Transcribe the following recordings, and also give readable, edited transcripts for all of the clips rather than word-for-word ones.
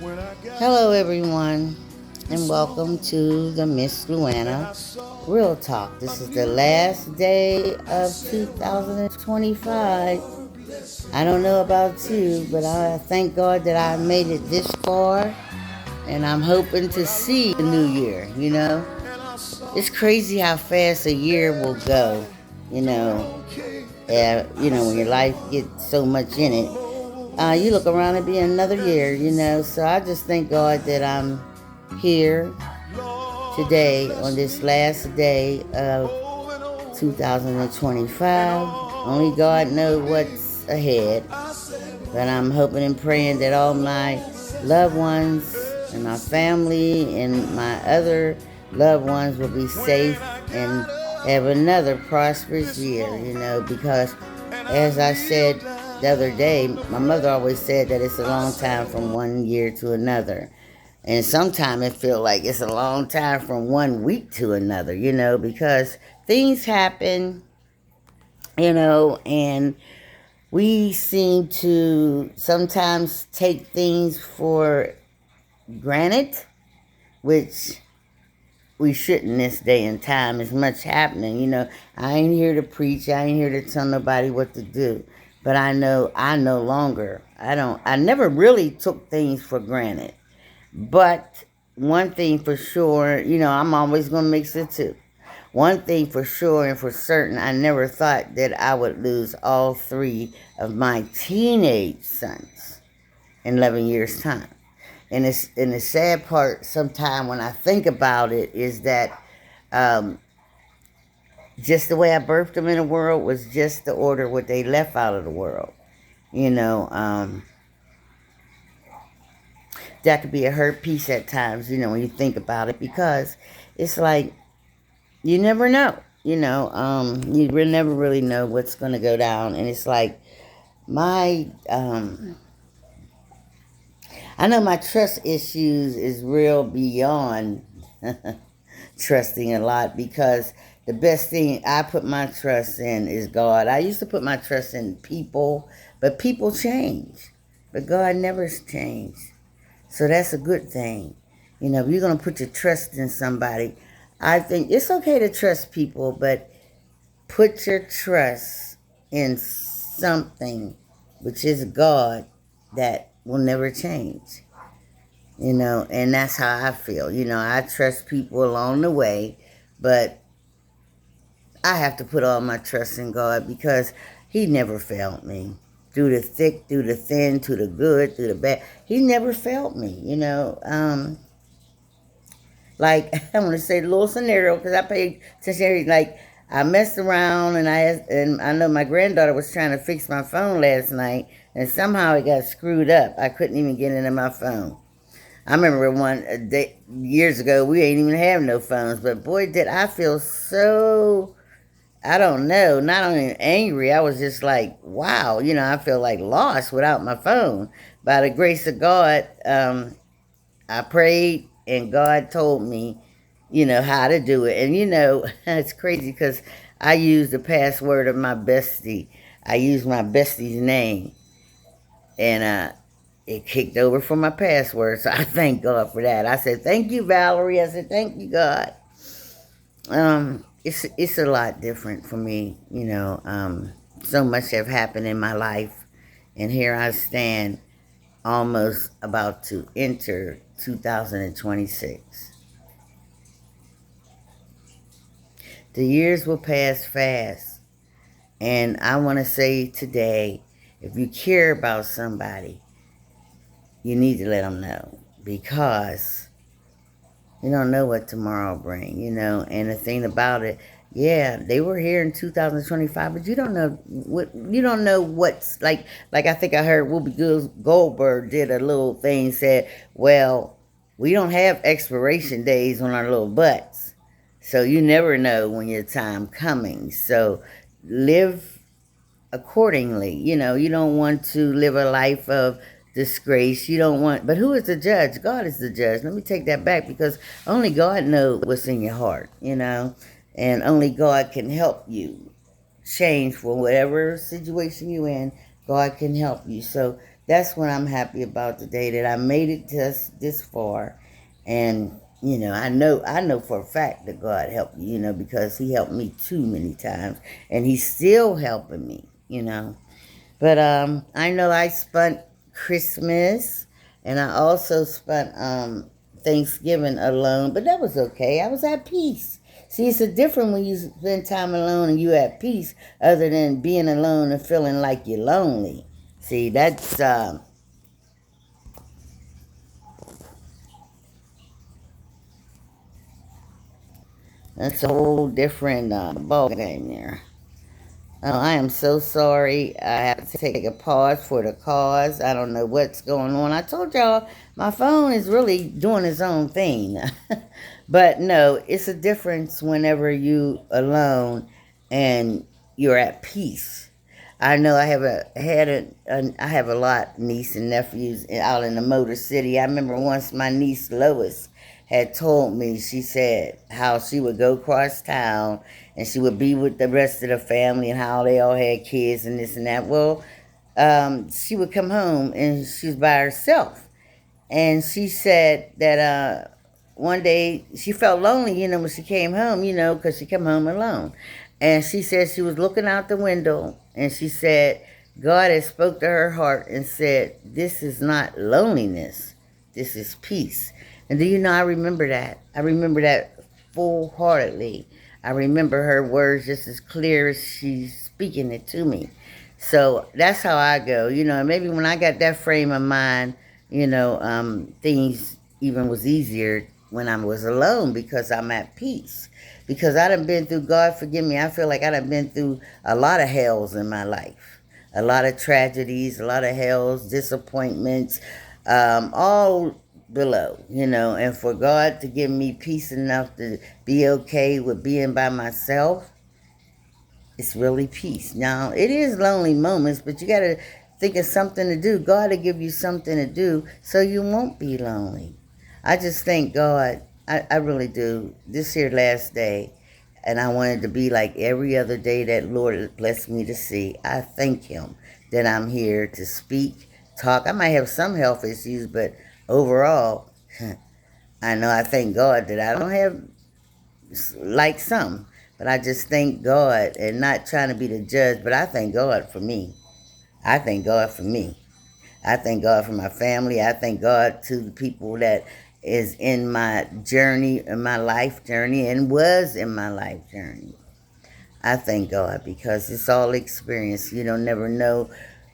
Hello, everyone, and welcome to the Miss Luana Real Talk. This is the last day of 2025. I don't know about you, but I thank God that I made it this far, and I'm hoping to see the new year. It's crazy how fast a year will go. You know, when your life gets so much in it. You look around and be another year. So I just thank God that I'm here today on this last day of 2025. Only God knows what's ahead. But I'm hoping and praying that all my loved ones and my family and my other loved ones will be safe and have another prosperous year, because as I said the other day, my mother always said that it's a long time from one year to another. And sometimes it feels like it's a long time from one week to another, because things happen, and we seem to sometimes take things for granted, which we shouldn't this day and time. As much happening. I ain't here to preach. I ain't here to tell nobody what to do. But I know I no longer. I never really took things for granted. But one thing for sure, I'm always going to mix it too. One thing for sure and for certain, I never thought that I would lose all three of my teenage sons in 11 years' time. And the sad part, sometimes when I think about it, is that just the way I birthed them in the world was just the order what they left out of the world. You know, that could be a hurt piece at times, when you think about it, because it's like you never know. You never really know what's going to go down. And it's like I know my trust issues is real beyond trusting a lot, because the best thing I put my trust in is God. I used to put my trust in people, but people change. But God never changed. So that's a good thing. If you're going to put your trust in somebody, I think it's okay to trust people, but put your trust in something, which is God, that will never change. And that's how I feel. I trust people along the way, but I have to put all my trust in God, because He never failed me. Through the thick, through the thin, through the good, through the bad. He never failed me. Like, I want to say the little scenario, because I paid attention. Like, I messed around, and I know my granddaughter was trying to fix my phone last night, and somehow it got screwed up. I couldn't even get into my phone. I remember years ago, we ain't even have no phones, but boy, did I feel so, I don't know, not only angry, I was just like, wow, I feel like lost without my phone. By the grace of God, I prayed, and God told me, how to do it. And it's crazy, because I used the password of my bestie. I used my bestie's name, and it kicked over for my password. So I thank God for that. I said, thank you, Valerie. I said, thank you, God. It's a lot different for me. So much have happened in my life, and here I stand, almost about to enter 2026. The years will pass fast, and I want to say today, if you care about somebody, you need to let them know, because you don't know what tomorrow will bring. And the thing about it, yeah, they were here in 2025, but you don't know what's like I think I heard Whoopi Goldberg did a little thing, said, well, we don't have expiration days on our little butts. So you never know when your time coming. So live accordingly. You don't want to live a life of disgrace. You don't want, but who is the judge? God is the judge. Let me take that back, because only God knows what's in your heart, and only God can help you change for whatever situation you're in. God can help you. So that's what I'm happy about today, that I made it just this far. And, I know for a fact that God helped me, because he helped me too many times. And he's still helping me. But I know I spent Christmas, and I also spent Thanksgiving alone, but that was okay. I was at peace. See, it's a different when you spend time alone and you at peace, other than being alone and feeling like you're lonely. See, that's a whole different ball game there. I am so sorry. I have to take a pause for the cause. I don't know what's going on. I told y'all my phone is really doing its own thing. But no, it's a difference whenever you alone and you're at peace. I know I have I have a lot niece and nephews out in the Motor City. I remember once my niece Lois had told me, she said how she would go across town and she would be with the rest of the family and how they all had kids and this and that. Well, she would come home and she was by herself. And she said that one day she felt lonely, when she came home, because she came home alone. And she said she was looking out the window and she said God had spoke to her heart and said, this is not loneliness, this is peace. And do you know, I remember that. I remember that full-heartedly. I remember her words just as clear as she's speaking it to me. So that's how I go. Maybe when I got that frame of mind, things even was easier when I was alone because I'm at peace. Because I done been through, God forgive me, I feel like I done been through a lot of hells in my life. A lot of tragedies, a lot of hells, disappointments, all below, and for God to give me peace enough to be okay with being by myself, it's really peace. Now, it is lonely moments, but you got to think of something to do. God will give you something to do so you won't be lonely. I just thank God. I really do. This here last day, and I wanted to be like every other day that Lord blessed me to see. I thank him that I'm here to speak, talk. I might have some health issues, but overall, I know I thank God that I don't have like some, but I just thank God, and not trying to be the judge, but I thank God for me. I thank God for me. I thank God for my family. I thank God to the people that is in my journey, in my life journey, and was in my life journey. I thank God because it's all experience. You don't never know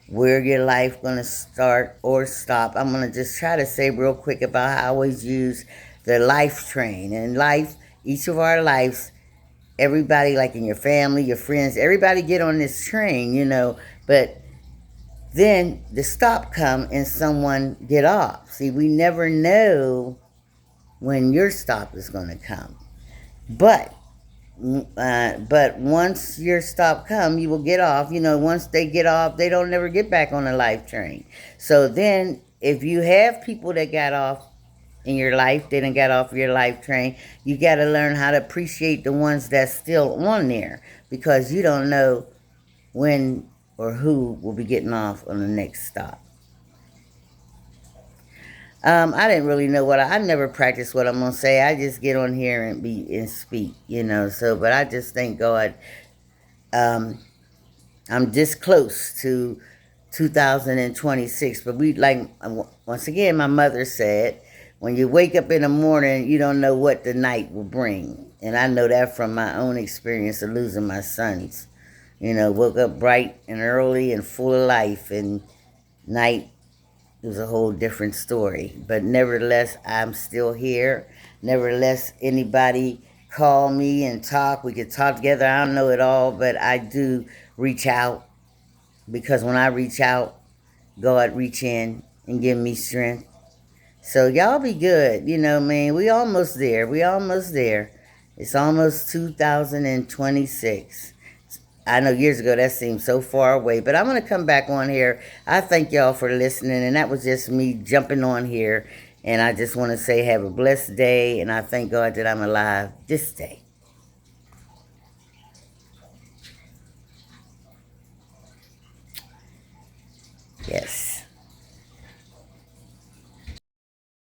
where your life going to start or stop. I'm going to just try to say real quick about how I always use the life train. And life, each of our lives, everybody, like in your family, your friends, everybody get on this train, but then the stop come and someone get off. See, we never know when your stop is going to come. But once your stop come, you will get off. Once they get off, they don't never get back on the life train. So then, if you have people that got off in your life, they done got off your life train, you got to learn how to appreciate the ones that's still on there, because you don't know when or who will be getting off on the next stop. I didn't really know I never practice what I'm gonna say. I just get on here and speak, So, but I just thank God. Um, I'm this close to 2026, but once again, my mother said, when you wake up in the morning, you don't know what the night will bring, and I know that from my own experience of losing my sons. Woke up bright and early and full of life, and night, it was a whole different story. But nevertheless, I'm still here. Nevertheless, anybody call me and talk. We could talk together. I don't know it all, but I do reach out, because when I reach out, God reach in and give me strength. So y'all be good. Man, we almost there. We almost there. It's almost 2026. I know years ago that seemed so far away, but I'm going to come back on here. I thank y'all for listening, and that was just me jumping on here. And I just want to say have a blessed day, and I thank God that I'm alive this day. Yes.